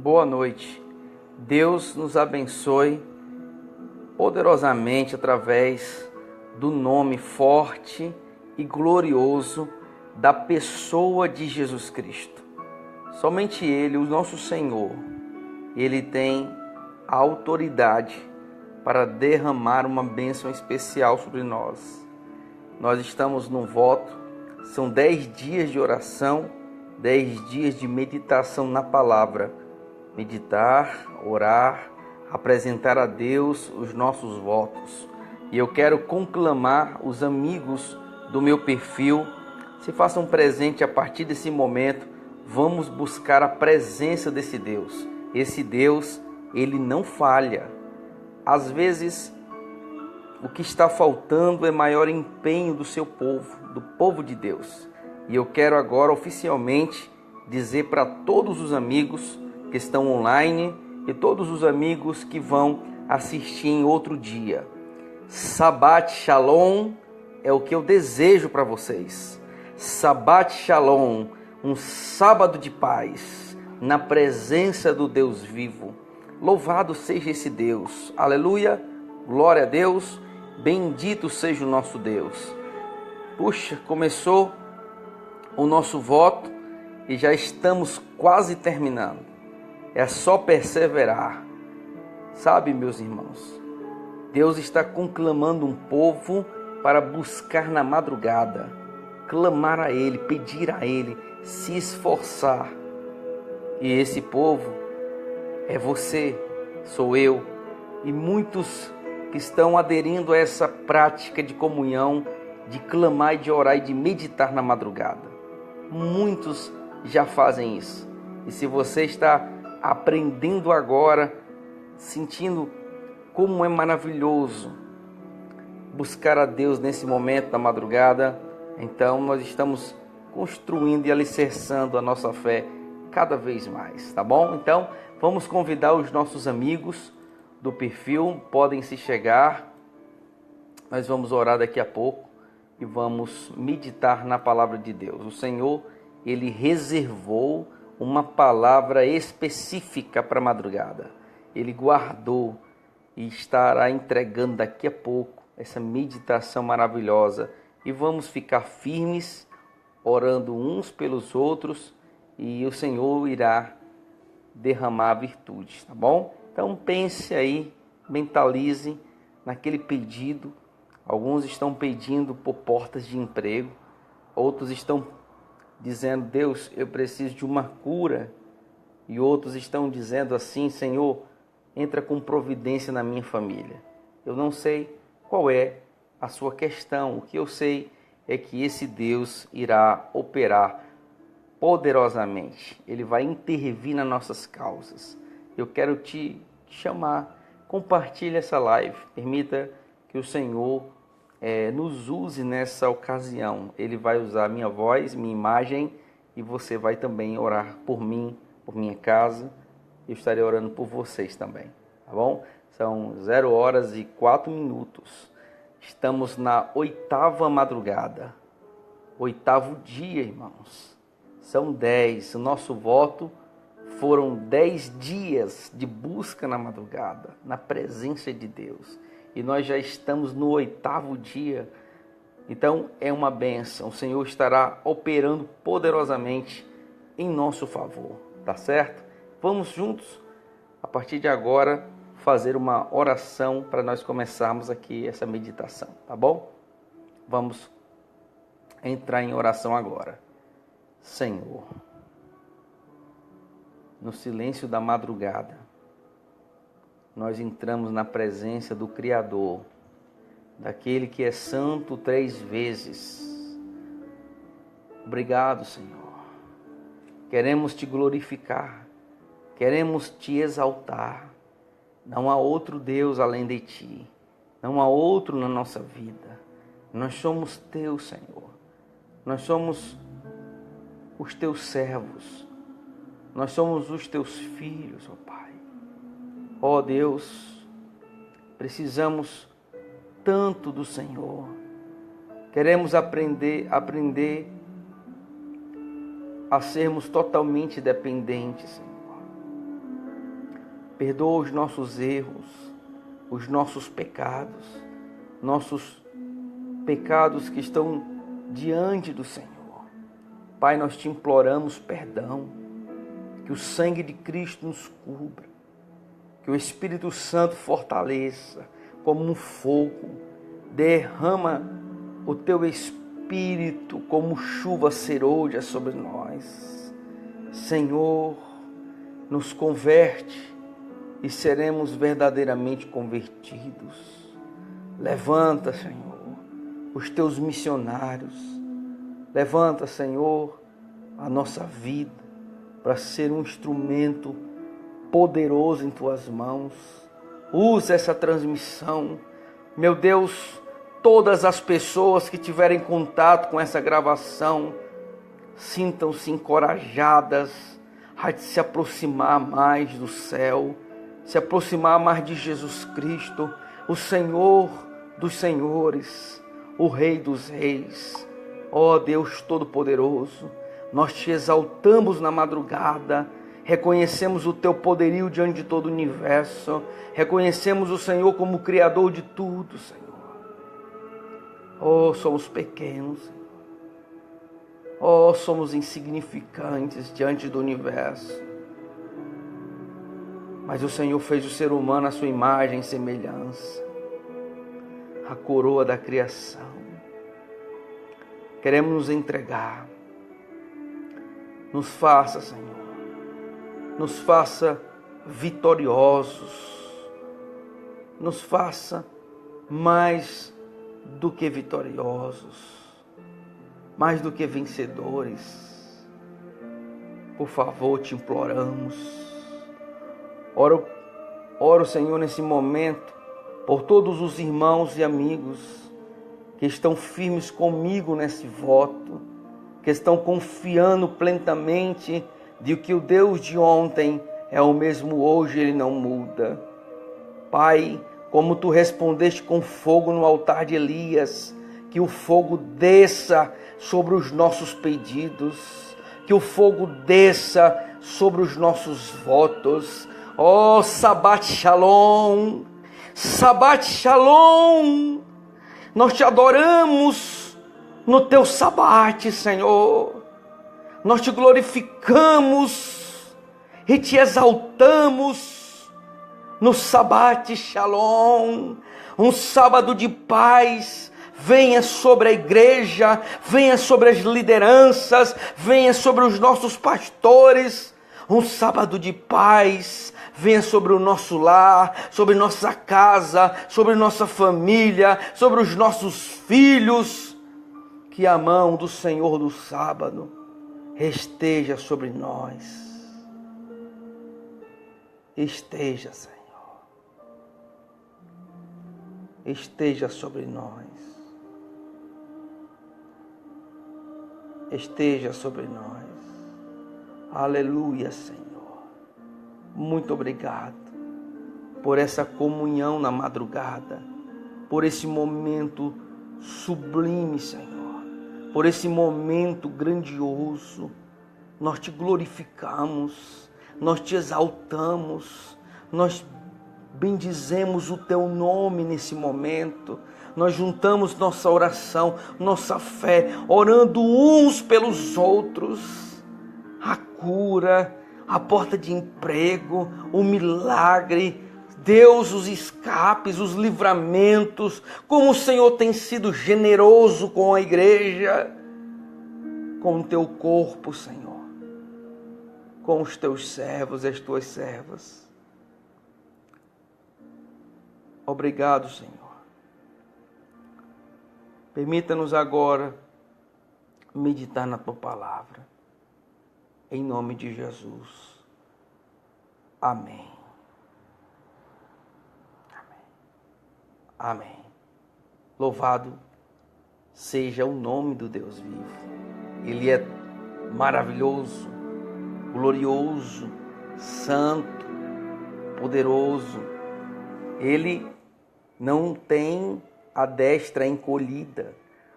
Boa noite. Deus nos abençoe poderosamente através do nome forte e glorioso da pessoa de Jesus Cristo. Somente Ele, o nosso Senhor, Ele tem a autoridade para derramar uma bênção especial sobre nós. Nós estamos no voto, são 10 dias de oração, 10 dias de meditação na palavra. Meditar, orar, apresentar a Deus os nossos votos. E eu quero conclamar os amigos do meu perfil, se façam presente a partir desse momento. Vamos buscar a presença desse Deus. Esse Deus, Ele não falha. Às vezes, o que está faltando é maior empenho do seu povo, do povo de Deus. E eu quero agora oficialmente dizer para todos os amigos que estão online e todos os amigos que vão assistir em outro dia. Shabbat Shalom é o que eu desejo para vocês. Shabbat Shalom, um sábado de paz, na presença do Deus vivo. Louvado seja esse Deus. Aleluia, glória a Deus, bendito seja o nosso Deus. Puxa, começou o nosso voto e já estamos quase terminando. É só perseverar. Sabe, meus irmãos, Deus está conclamando um povo para buscar na madrugada, clamar a Ele, pedir a Ele, se esforçar. E esse povo é você, sou eu e muitos que estão aderindo a essa prática de comunhão, de clamar e de orar e de meditar na madrugada. Muitos já fazem isso. E se você está aprendendo agora, sentindo como é maravilhoso buscar a Deus nesse momento da madrugada, então nós estamos construindo e alicerçando a nossa fé cada vez mais, tá bom? Então vamos convidar os nossos amigos do perfil, podem se chegar, nós vamos orar daqui a pouco e vamos meditar na palavra de Deus. O Senhor, Ele reservou uma palavra específica para a madrugada. Ele guardou e estará entregando daqui a pouco essa meditação maravilhosa. E vamos ficar firmes, orando uns pelos outros, e o Senhor irá derramar virtudes, tá bom? Então pense aí, mentalize naquele pedido. Alguns estão pedindo por portas de emprego, outros estão dizendo: Deus, eu preciso de uma cura. E outros estão dizendo assim: Senhor, entra com providência na minha família. Eu não sei qual é a sua questão. O que eu sei é que esse Deus irá operar poderosamente. Ele vai intervir nas nossas causas. Eu quero te chamar, compartilhe essa live. Permita que o Senhor nos use nessa ocasião. Ele vai usar minha voz, minha imagem, e você vai também orar por mim, por minha casa. Eu estarei orando por vocês também, tá bom? São 0h04. Estamos na 8ª madrugada, 8º dia, irmãos. São 10. O nosso voto foram 10 dias de busca na madrugada, na presença de Deus. E nós já estamos no 8º dia. Então é uma bênção. O Senhor estará operando poderosamente em nosso favor. Tá certo? Vamos juntos, a partir de agora, fazer uma oração para nós começarmos aqui essa meditação. Tá bom? Vamos entrar em oração agora. Senhor, no silêncio da madrugada, nós entramos na presença do Criador, daquele que é santo 3 vezes. Obrigado, Senhor. Queremos te glorificar, queremos te exaltar. Não há outro Deus além de ti, não há outro na nossa vida. Nós somos teus, Senhor. Nós somos os teus servos. Nós somos os teus filhos, ó Pai. Ó Deus, precisamos tanto do Senhor. Queremos aprender a sermos totalmente dependentes, Senhor. Perdoa os nossos erros, os nossos pecados que estão diante do Senhor. Pai, nós te imploramos perdão, que o sangue de Cristo nos cubra, que o Espírito Santo fortaleça como um fogo, derrama o teu Espírito como chuva serôdia sobre nós. Senhor, nos converte e seremos verdadeiramente convertidos. Levanta, Senhor, os teus missionários. Levanta, Senhor, a nossa vida para ser um instrumento poderoso em tuas mãos. Usa essa transmissão. Meu Deus, todas as pessoas que tiverem contato com essa gravação, sintam-se encorajadas a se aproximar mais do céu, se aproximar mais de Jesus Cristo, o Senhor dos senhores, o Rei dos reis. Ó Deus Todo-Poderoso, nós te exaltamos na madrugada, reconhecemos o teu poderio diante de todo o universo, reconhecemos o Senhor como o Criador de tudo, Senhor. Oh, somos pequenos, Senhor. Oh, somos insignificantes diante do universo. Mas o Senhor fez o ser humano à sua imagem e semelhança, a coroa da criação. Queremos nos entregar. Nos faça, Senhor, nos faça vitoriosos, nos faça mais do que vitoriosos, mais do que vencedores. Por favor, te imploramos. Oro, Senhor, nesse momento, por todos os irmãos e amigos que estão firmes comigo nesse voto, que estão confiando plenamente de que o Deus de ontem é o mesmo hoje, Ele não muda. Pai, como Tu respondeste com fogo no altar de Elias, que o fogo desça sobre os nossos pedidos, que o fogo desça sobre os nossos votos. Ó, Shabbat Shalom, Shabbat Shalom, nós Te adoramos no Teu Sabate, Senhor. Nós Te glorificamos e Te exaltamos no Sabate Shalom, um sábado de paz. Venha sobre a igreja, venha sobre as lideranças, venha sobre os nossos pastores, um sábado de paz. Venha sobre o nosso lar, sobre nossa casa, sobre nossa família, sobre os nossos filhos. Que a mão do Senhor do sábado esteja sobre nós. Esteja, Senhor. Esteja sobre nós. Esteja sobre nós. Aleluia, Senhor. Muito obrigado por essa comunhão na madrugada, por esse momento sublime, Senhor, por esse momento grandioso. Nós Te glorificamos, nós Te exaltamos, nós bendizemos o Teu nome nesse momento. Nós juntamos nossa oração, nossa fé, orando uns pelos outros. A cura, a porta de emprego, o milagre, Deus, os escapes, os livramentos, como o Senhor tem sido generoso com a igreja, com o Teu corpo, Senhor, com os Teus servos e as Tuas servas. Obrigado, Senhor. Permita-nos agora meditar na Tua palavra. Em nome de Jesus. Amém. Amém. Amém. Louvado seja o nome do Deus vivo. Ele é maravilhoso, glorioso, santo, poderoso. Ele não tem a destra encolhida.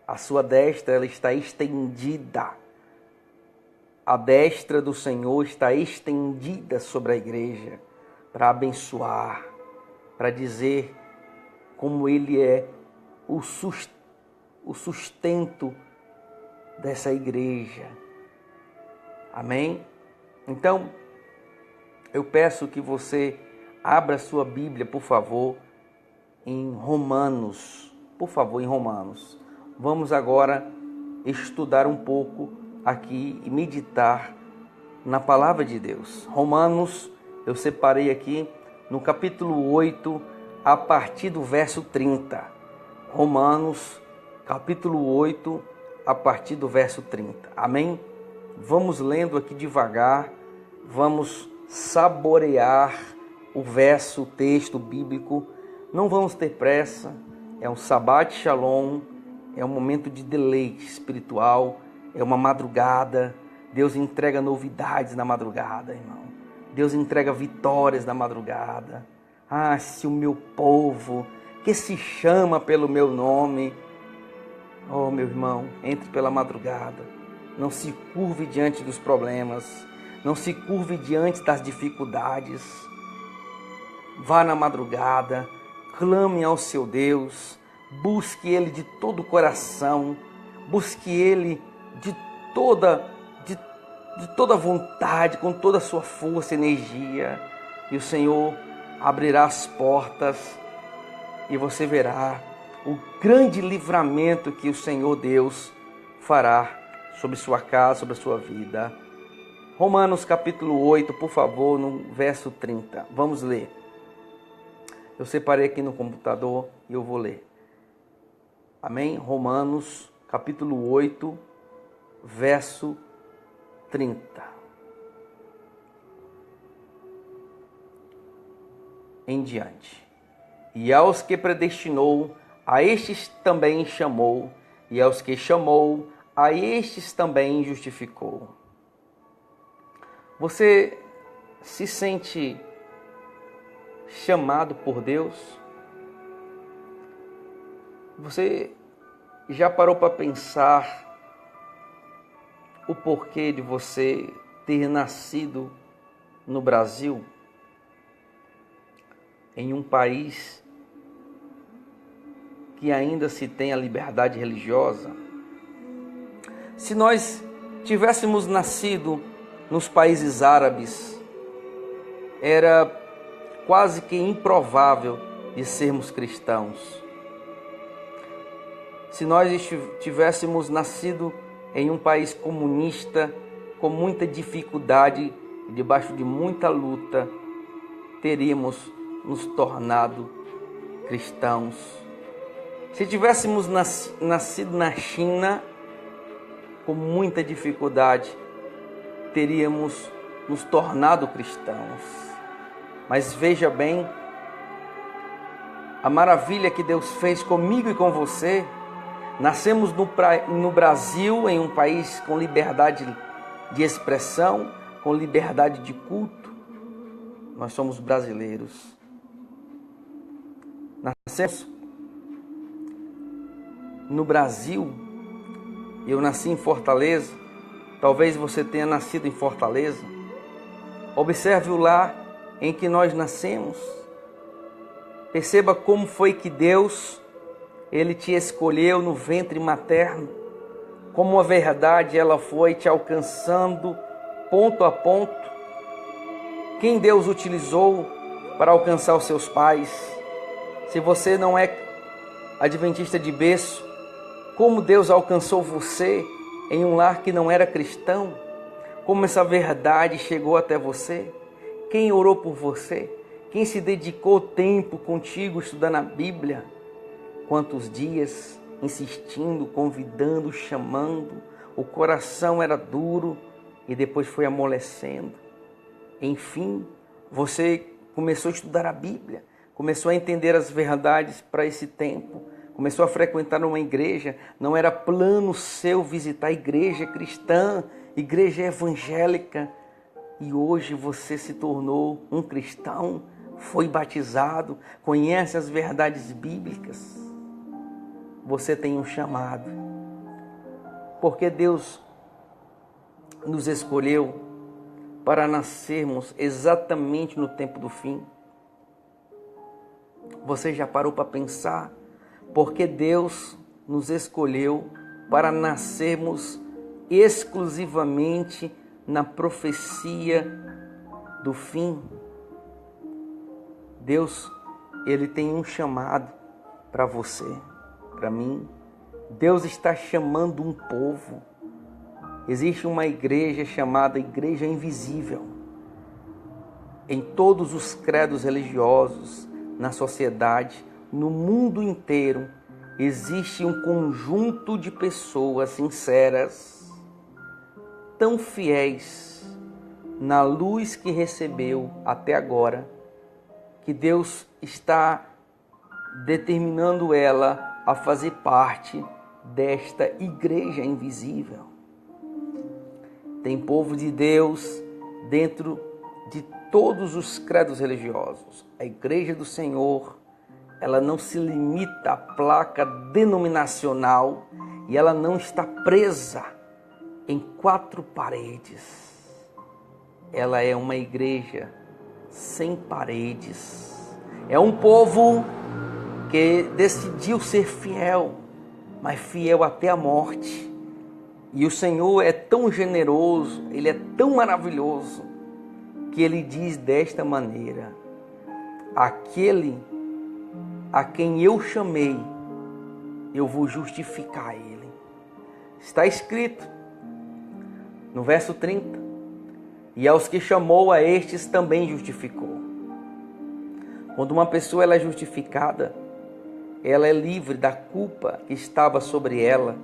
A sua destra ela está estendida. A destra do Senhor está estendida sobre a igreja para abençoar, para dizer como Ele é o sustento dessa igreja. Amém? Então, eu peço que você abra sua Bíblia, por favor, em Romanos. Por favor, em Romanos. Vamos agora estudar um pouco aqui e meditar na palavra de Deus. Romanos, eu separei aqui no capítulo 8, a partir do verso 30. Romanos, capítulo 8, a partir do verso 30. Amém? Vamos lendo aqui devagar, vamos saborear o verso, o texto bíblico. Não vamos ter pressa, é um Shabbat Shalom, é um momento de deleite espiritual, é uma madrugada. Deus entrega novidades na madrugada, irmão. Deus entrega vitórias na madrugada. Ah, se o meu povo, que se chama pelo meu nome, oh meu irmão, entre pela madrugada. Não se curve diante dos problemas, não se curve diante das dificuldades. Vá na madrugada, clame ao seu Deus, busque Ele de todo o coração, busque Ele de toda vontade, com toda a sua força e energia, e o Senhor abrirá as portas e você verá o grande livramento que o Senhor Deus fará sobre sua casa, sobre a sua vida. Romanos capítulo 8, por favor, no verso 30. Vamos ler. Eu separei aqui no computador e eu vou ler. Amém? Romanos capítulo 8, verso 30. Em diante. E aos que predestinou, a estes também chamou, e aos que chamou, a estes também justificou. Você se sente chamado por Deus? Você já parou para pensar o porquê de você ter nascido no Brasil, em um país que ainda se tem a liberdade religiosa? Se nós tivéssemos nascido nos países árabes, era quase que improvável de sermos cristãos. Se nós tivéssemos nascido em um país comunista, com muita dificuldade, debaixo de muita luta, teríamos nos tornado cristãos. Se tivéssemos nascido na China, com muita dificuldade, teríamos nos tornado cristãos. Mas veja bem, a maravilha que Deus fez comigo e com você. Nascemos no Brasil, em um país com liberdade de expressão, com liberdade de culto. Nós somos brasileiros. Nascemos no Brasil. Eu nasci em Fortaleza. Talvez você tenha nascido em Fortaleza. Observe o lar em que nós nascemos. Perceba como foi que Deus, Ele te escolheu no ventre materno. Como a verdade ela foi te alcançando ponto a ponto. Quem Deus utilizou para alcançar os seus pais? Se você não é adventista de berço, como Deus alcançou você em um lar que não era cristão? Como essa verdade chegou até você? Quem orou por você? Quem se dedicou tempo contigo estudando a Bíblia? Quantos dias insistindo, convidando, chamando, o coração era duro e depois foi amolecendo. Enfim, você começou a estudar a Bíblia, começou a entender as verdades para esse tempo, começou a frequentar uma igreja. Não era plano seu visitar a igreja cristã, igreja evangélica, e hoje você se tornou um cristão, foi batizado, conhece as verdades bíblicas. Você tem um chamado, porque Deus nos escolheu para nascermos exatamente no tempo do fim? Você já parou para pensar? Porque Deus nos escolheu para nascermos exclusivamente na profecia do fim. Deus, Ele tem um chamado para você, para mim. Deus está chamando um povo. Existe uma igreja chamada Igreja Invisível. Em todos os credos religiosos, na sociedade, no mundo inteiro, existe um conjunto de pessoas sinceras, tão fiéis na luz que recebeu até agora, que Deus está determinando ela a fazer parte desta igreja invisível. Tem povo de Deus dentro de todos os credos religiosos. A igreja do Senhor, ela não se limita à placa denominacional e ela não está presa em 4 paredes. Ela é uma igreja sem paredes. É um povo que decidiu ser fiel, mas fiel até a morte. E o Senhor é tão generoso, Ele é tão maravilhoso, que Ele diz desta maneira: aquele a quem eu chamei, eu vou justificar ele. Está escrito no verso 30, e aos que chamou, a estes também justificou. Quando uma pessoa ela é justificada, ela é livre da culpa que estava sobre ela.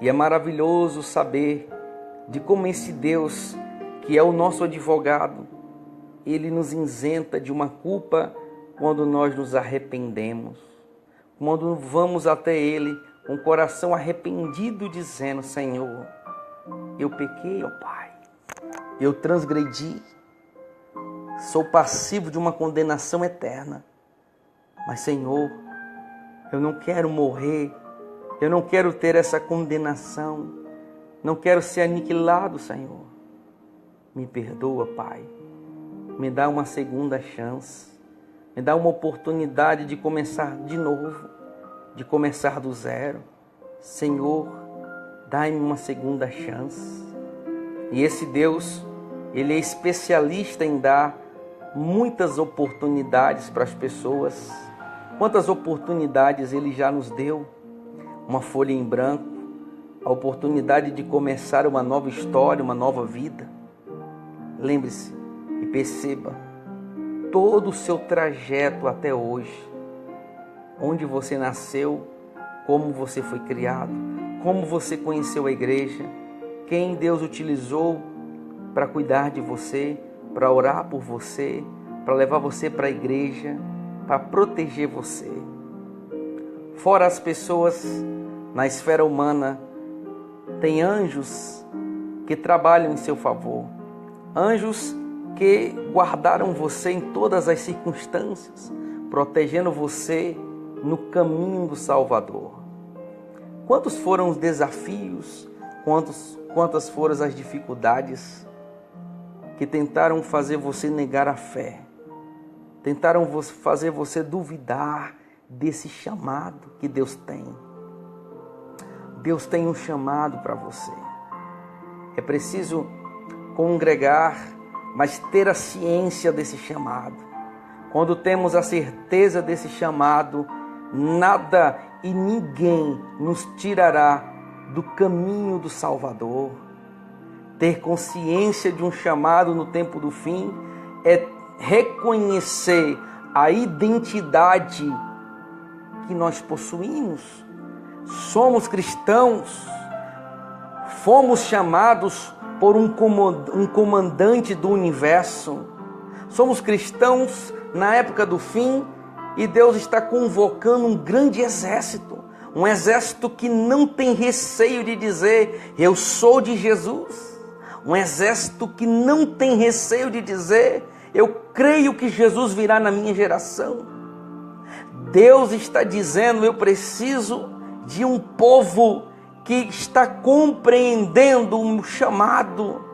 E é maravilhoso saber de como esse Deus, que é o nosso advogado, Ele nos isenta de uma culpa quando nós nos arrependemos. Quando vamos até Ele com o coração arrependido, dizendo: Senhor, eu pequei, ó Pai, eu transgredi, sou passivo de uma condenação eterna. Mas, Senhor, eu não quero morrer, eu não quero ter essa condenação, não quero ser aniquilado, Senhor. Me perdoa, Pai, me dá uma segunda chance, me dá uma oportunidade de começar de novo, de começar do zero. Senhor, dá-me uma segunda chance. E esse Deus, Ele é especialista em dar muitas oportunidades para as pessoas. Quantas oportunidades Ele já nos deu? Uma folha em branco, a oportunidade de começar uma nova história, uma nova vida. Lembre-se e perceba todo o seu trajeto até hoje, onde você nasceu, como você foi criado, como você conheceu a igreja, quem Deus utilizou para cuidar de você, para orar por você, para levar você para a igreja, para proteger você. Fora as pessoas na esfera humana, tem anjos que trabalham em seu favor, anjos que guardaram você em todas as circunstâncias, protegendo você no caminho do Salvador. Quantos foram os desafios, quantas foram as dificuldades que tentaram fazer você negar a fé, tentaram fazer você duvidar desse chamado que Deus tem. Deus tem um chamado para você. É preciso congregar, mas ter a ciência desse chamado. Quando temos a certeza desse chamado, nada e ninguém nos tirará do caminho do Salvador. Ter consciência de um chamado no tempo do fim é reconhecer a identidade que nós possuímos. Somos cristãos, fomos chamados por um comandante do universo. Somos cristãos na época do fim e Deus está convocando um grande exército. Um exército que não tem receio de dizer: eu sou de Jesus. Um exército que não tem receio de dizer: eu creio que Jesus virá na minha geração. Deus está dizendo: eu preciso de um povo que está compreendendo o chamado,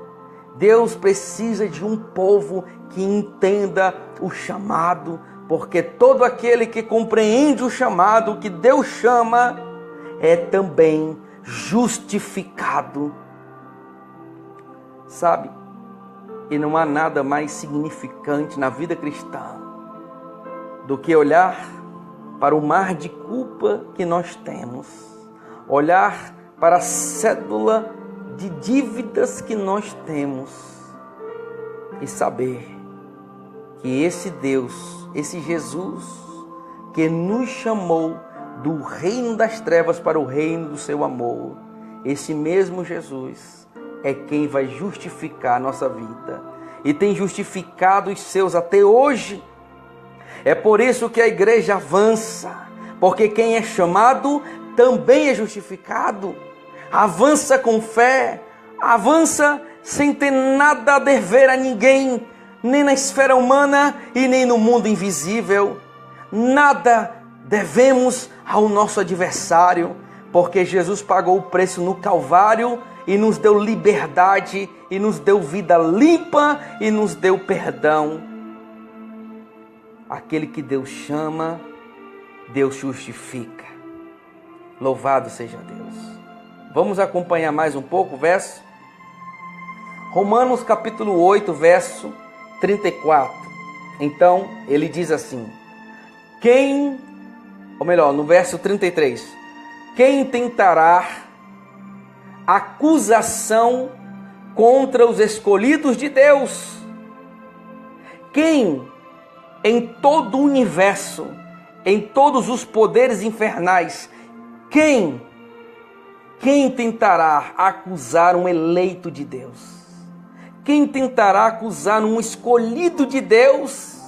Deus precisa de um povo que entenda o chamado, porque todo aquele que compreende o chamado que Deus chama é também justificado. Sabe? E não há nada mais significante na vida cristã do que olhar para o mar de culpa que nós temos, olhar para a cédula de dívidas que nós temos e saber que esse Deus, esse Jesus que nos chamou do reino das trevas para o reino do seu amor, esse mesmo Jesus é quem vai justificar a nossa vida e tem justificado os seus até hoje. É por isso que a igreja avança, porque quem é chamado também é justificado. Avança com fé, avança sem ter nada a dever a ninguém, nem na esfera humana e nem no mundo invisível. Nada devemos ao nosso adversário, porque Jesus pagou o preço no Calvário e nos deu liberdade, e nos deu vida limpa, e nos deu perdão. Aquele que Deus chama, Deus justifica. Louvado seja Deus. Vamos acompanhar mais um pouco o verso? Romanos capítulo 8, verso 34. Então, ele diz assim: no verso 33, quem tentará acusação contra os escolhidos de Deus? Quem em todo o universo, em todos os poderes infernais, quem tentará acusar um eleito de Deus? Quem tentará acusar um escolhido de Deus?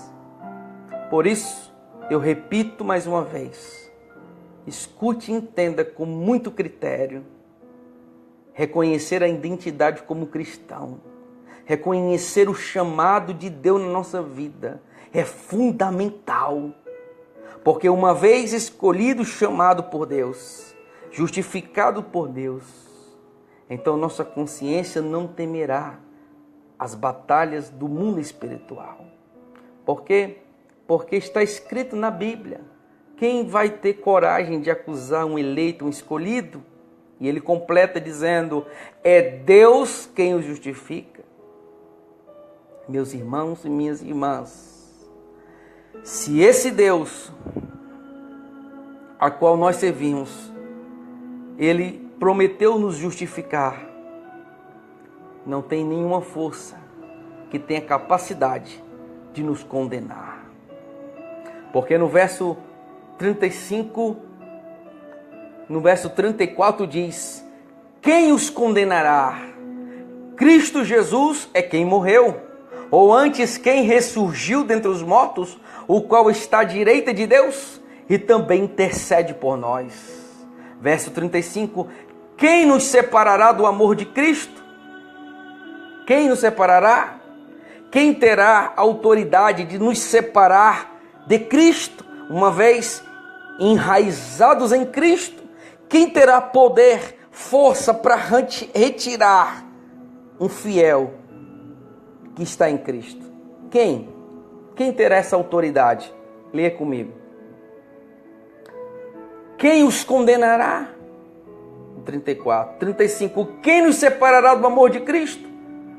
Por isso, eu repito mais uma vez, escute e entenda com muito critério. Reconhecer a identidade como cristão, reconhecer o chamado de Deus na nossa vida é fundamental. Porque uma vez escolhido, chamado por Deus, justificado por Deus, então nossa consciência não temerá as batalhas do mundo espiritual. Por quê? Porque está escrito na Bíblia: quem vai ter coragem de acusar um eleito, um escolhido? E ele completa dizendo: é Deus quem o justifica. Meus irmãos e minhas irmãs, se esse Deus a qual nós servimos, ele prometeu nos justificar, não tem nenhuma força que tenha capacidade de nos condenar. Porque no verso 35, no verso 34 diz: quem os condenará? Cristo Jesus é quem morreu, ou antes quem ressurgiu dentre os mortos, o qual está à direita de Deus e também intercede por nós. Verso 35, quem nos separará do amor de Cristo? Quem nos separará? Quem terá autoridade de nos separar de Cristo, uma vez enraizados em Cristo? Quem terá poder, força para retirar um fiel que está em Cristo? Quem? Quem terá essa autoridade? Leia comigo. Quem os condenará? 34. 35. Quem nos separará do amor de Cristo?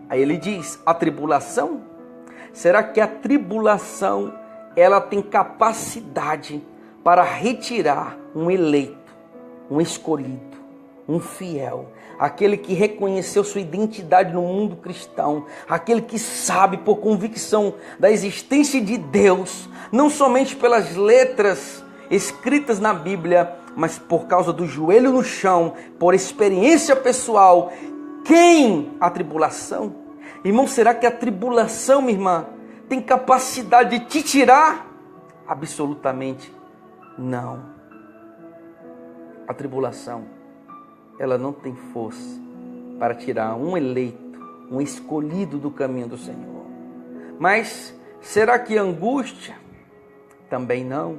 Aí ele diz: a tribulação? Será que a tribulação ela tem capacidade para retirar um eleito, um escolhido, um fiel, aquele que reconheceu sua identidade no mundo cristão, aquele que sabe por convicção da existência de Deus, não somente pelas letras escritas na Bíblia, mas por causa do joelho no chão, por experiência pessoal? Quem? A tribulação? Irmão, será que a tribulação, minha irmã, tem capacidade de te tirar? Absolutamente não. A tribulação, ela não tem força para tirar um eleito, um escolhido do caminho do Senhor. Mas será que a angústia? Também não.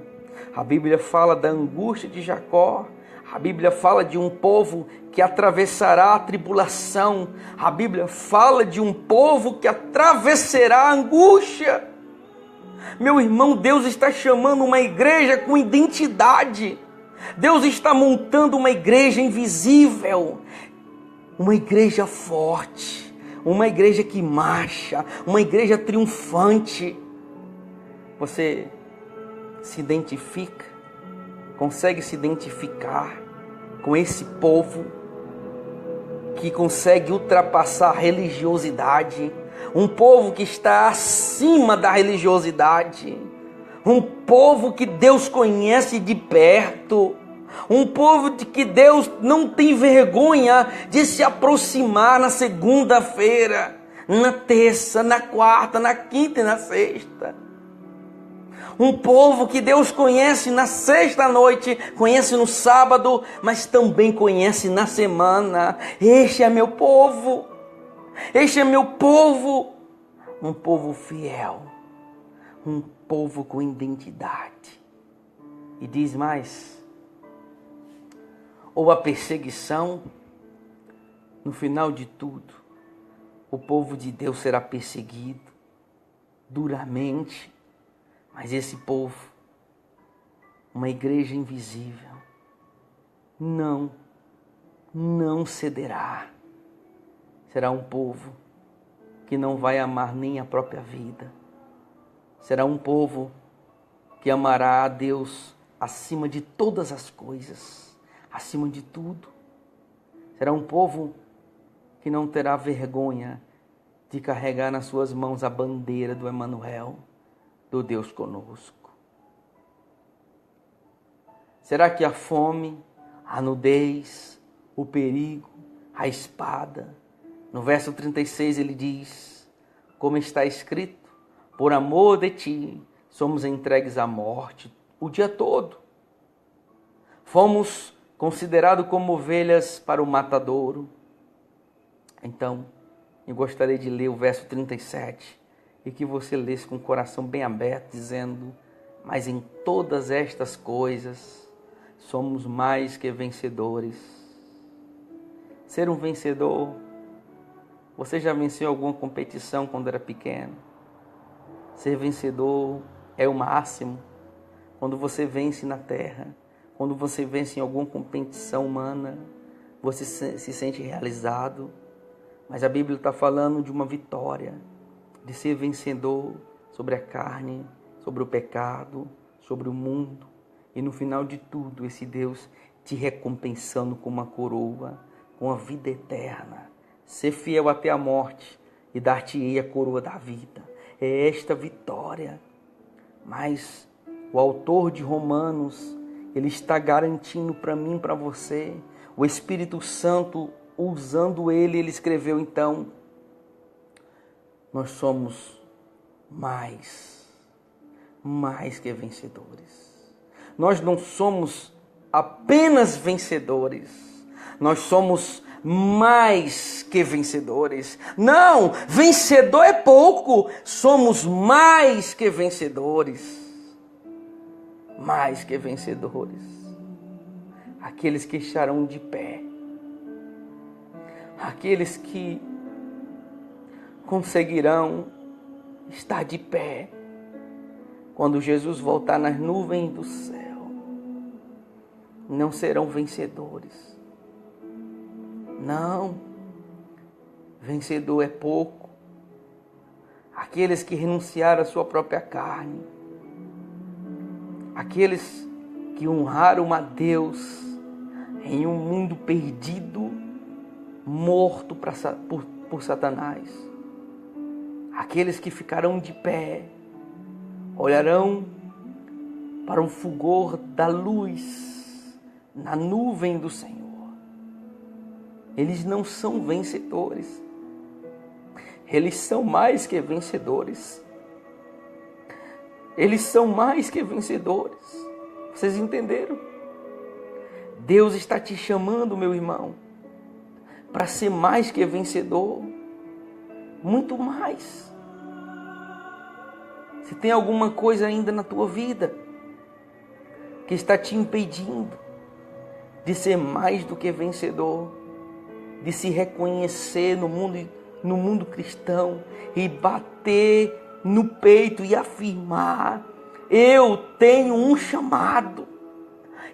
A Bíblia fala da angústia de Jacó, A Bíblia fala de um povo que atravessará a tribulação. A Bíblia fala de um povo que atravessará a angústia. Meu irmão, Deus está chamando uma igreja com identidade. Deus está montando uma igreja invisível. Uma igreja forte. Uma igreja que marcha. Uma igreja triunfante. Você se identifica? Consegue se identificar com esse povo que consegue ultrapassar a religiosidade, um povo que está acima da religiosidade, um povo que Deus conhece de perto, um povo de que Deus não tem vergonha de se aproximar na segunda-feira, na terça, na quarta, na quinta e na sexta. Um povo que Deus conhece na sexta-noite, conhece no sábado, mas também conhece na semana. Este é meu povo. Este é meu povo. Um povo fiel. Um povo com identidade. E diz mais: ou a perseguição, no final de tudo, o povo de Deus será perseguido duramente. Mas esse povo, uma igreja invisível, não cederá. Será um povo que não vai amar nem a própria vida. Será um povo que amará a Deus acima de todas as coisas, acima de tudo. Será um povo que não terá vergonha de carregar nas suas mãos a bandeira do Emanuel, do Deus conosco. Será que a fome, a nudez, o perigo, a espada? No verso 36 ele diz, como está escrito, por amor de ti somos entregues à morte o dia todo. Fomos considerados como ovelhas para o matadouro. Então, eu gostaria de ler o verso 37. E que você lesse com o coração bem aberto, dizendo, mas em todas estas coisas somos mais que vencedores. Ser um vencedor, você já venceu alguma competição quando era pequeno? Ser vencedor é o máximo. Quando você vence na terra, quando você vence em alguma competição humana, você se sente realizado. Mas a Bíblia está falando de uma vitória, de ser vencedor sobre a carne, sobre o pecado, sobre o mundo. E no final de tudo, esse Deus te recompensando com uma coroa, com a vida eterna. Ser fiel até a morte e dar-te-ei a coroa da vida. É esta vitória. Mas o autor de Romanos, ele está garantindo para mim e para você. O Espírito Santo, usando ele escreveu então, nós somos mais que vencedores. Nós não somos apenas vencedores, nós somos mais que vencedores. Não, vencedor é pouco, somos mais que vencedores. Mais que vencedores. Aqueles que estarão de pé. Aqueles que conseguirão estar de pé quando Jesus voltar nas nuvens do céu. Não serão vencedores. Não. Vencedor é pouco. Aqueles que renunciaram à sua própria carne. Aqueles que honraram a Deus em um mundo perdido, morto por Satanás. Aqueles que ficarão de pé, olharão para o fulgor da luz na nuvem do Senhor. Eles não são vencedores. Eles são mais que vencedores. Eles são mais que vencedores. Vocês entenderam? Deus está te chamando, meu irmão, para ser mais que vencedor. Muito mais. Se tem alguma coisa ainda na tua vida que está te impedindo de ser mais do que vencedor, de se reconhecer no mundo cristão e bater no peito e afirmar: eu tenho um chamado.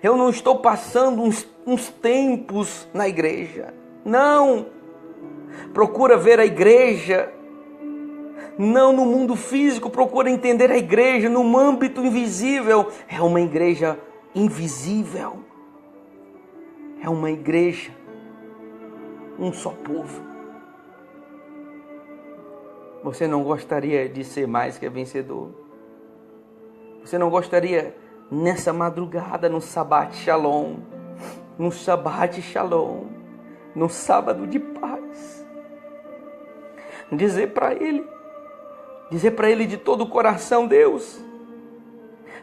Eu não estou passando uns tempos na igreja. Não. Procura ver a igreja, não no mundo físico, procura entender a igreja no âmbito invisível. É uma igreja invisível. É uma igreja, um só povo. Você não gostaria de ser mais que vencedor? Você não gostaria nessa madrugada, no Shabat Shalom, no sábado de paz, dizer para Ele de todo o coração: Deus,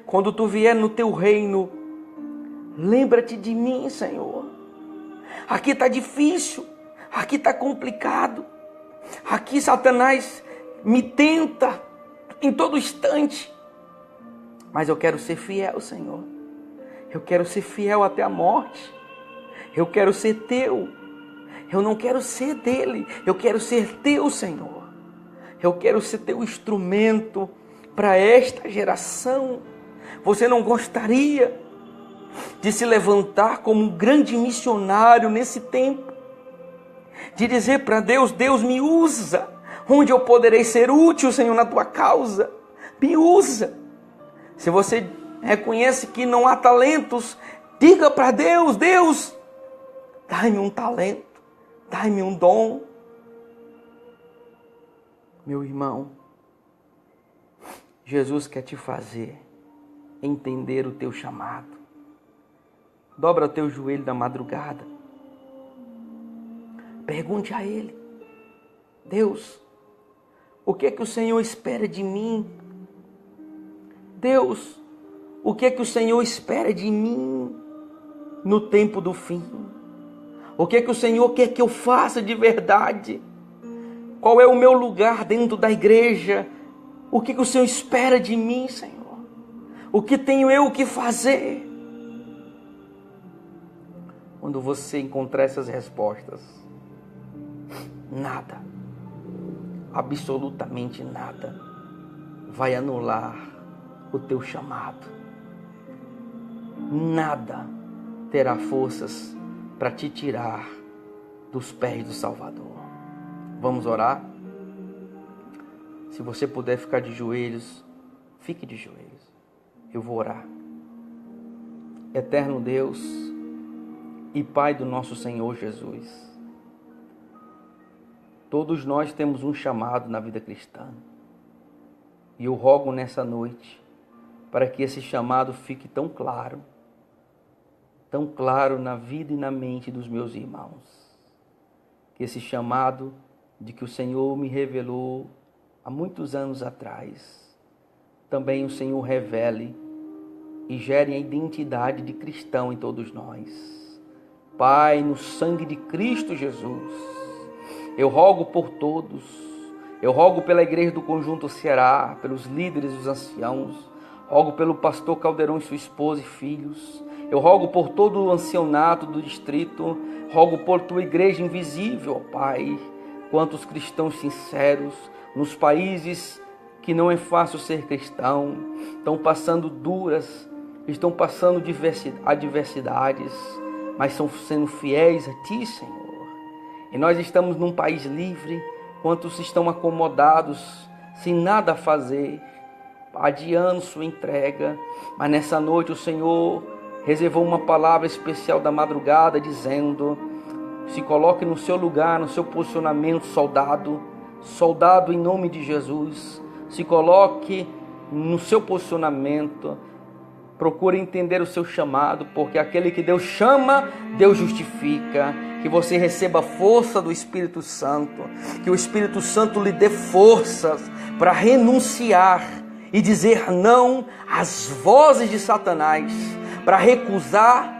quando Tu vier no Teu reino, lembra-te de mim, Senhor. Aqui está difícil, aqui está complicado, aqui Satanás me tenta em todo instante, mas eu quero ser fiel, Senhor. Eu quero ser fiel até a morte. Eu quero ser Teu. Eu não quero ser dele, eu quero ser Teu, Senhor. Eu quero ser Teu instrumento para esta geração. Você não gostaria de se levantar como um grande missionário nesse tempo? De dizer para Deus: Deus, me usa, onde eu poderei ser útil, Senhor, na Tua causa. Me usa. Se você reconhece que não há talentos, diga para Deus: Deus, dai-me um talento, dai-me um dom. Meu irmão, Jesus quer te fazer entender o teu chamado. Dobra o teu joelho da madrugada. Pergunte a Ele: Deus, o que é que o Senhor espera de mim? Deus, o que é que o Senhor espera de mim no tempo do fim? O que é que o Senhor quer que eu faça de verdade? Qual é o meu lugar dentro da igreja? O que é que o Senhor espera de mim, Senhor? O que tenho eu que fazer? Quando você encontrar essas respostas, nada, absolutamente nada, vai anular o teu chamado. Nada terá forças para te tirar dos pés do Salvador. Vamos orar? Se você puder ficar de joelhos, fique de joelhos. Eu vou orar. Eterno Deus e Pai do nosso Senhor Jesus, todos nós temos um chamado na vida cristã. E eu rogo nessa noite para que esse chamado fique tão claro na vida e na mente dos meus irmãos. Que esse chamado de que o Senhor me revelou há muitos anos atrás, também o Senhor revele e gere a identidade de cristão em todos nós. Pai, no sangue de Cristo Jesus, eu rogo por todos, eu rogo pela igreja do Conjunto Ceará, pelos líderes, os anciãos, rogo pelo pastor Caldeirão e sua esposa e filhos, eu rogo por todo o ancianato do distrito, rogo por tua igreja invisível, ó Pai, quantos cristãos sinceros, nos países que não é fácil ser cristão, estão passando estão passando adversidades, mas estão sendo fiéis a Ti, Senhor. E nós estamos num país livre, quantos estão acomodados, sem nada a fazer, adiando sua entrega, mas nessa noite o Senhor reservou uma palavra especial da madrugada, dizendo: se coloque no seu lugar, no seu posicionamento, soldado em nome de Jesus, se coloque no seu posicionamento, procure entender o seu chamado, porque aquele que Deus chama, Deus justifica. Que você receba força do Espírito Santo, que o Espírito Santo lhe dê forças para renunciar e dizer não às vozes de Satanás, para recusar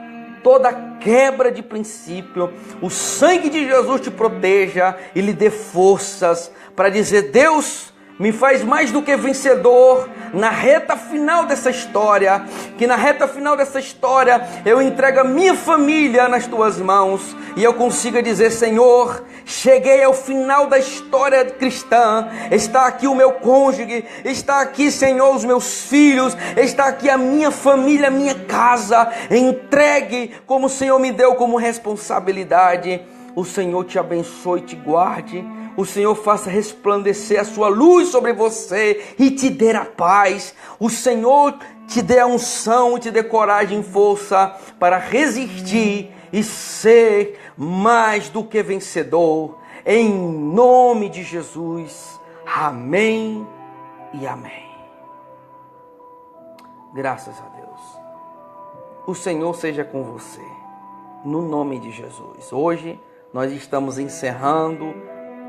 toda quebra de princípio. O sangue de Jesus te proteja e lhe dê forças para dizer: Deus, Me faz mais do que vencedor na reta final dessa história. Que na reta final dessa história eu entrego a minha família nas tuas mãos. E eu consiga dizer: Senhor, cheguei ao final da história cristã. Está aqui o meu cônjuge. Está aqui, Senhor, os meus filhos. Está aqui a minha família, a minha casa. Entregue como o Senhor me deu como responsabilidade. O Senhor te abençoe e te guarde. O Senhor faça resplandecer a sua luz sobre você e te dê a paz. O Senhor te dê a unção, te dê coragem e força para resistir e ser mais do que vencedor. Em nome de Jesus. Amém e amém. Graças a Deus. O Senhor seja com você. No nome de Jesus. Hoje nós estamos encerrando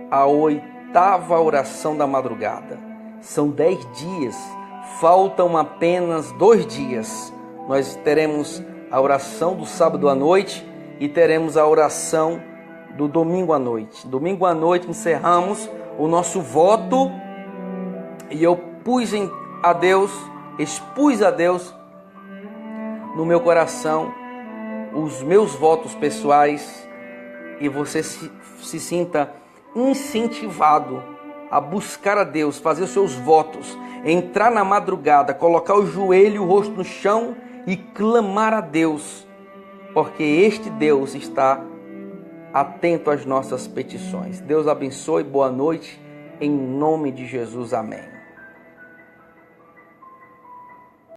a 8ª oração da madrugada. São 10 dias, faltam apenas 2 dias. Nós teremos a oração do sábado à noite e teremos a oração do domingo à noite. Domingo à noite encerramos o nosso voto e eu expus a Deus no meu coração os meus votos pessoais, e você se sinta incentivado a buscar a Deus, fazer os seus votos, entrar na madrugada, colocar o joelho e o rosto no chão e clamar a Deus, porque este Deus está atento às nossas petições. Deus abençoe, boa noite, em nome de Jesus, amém.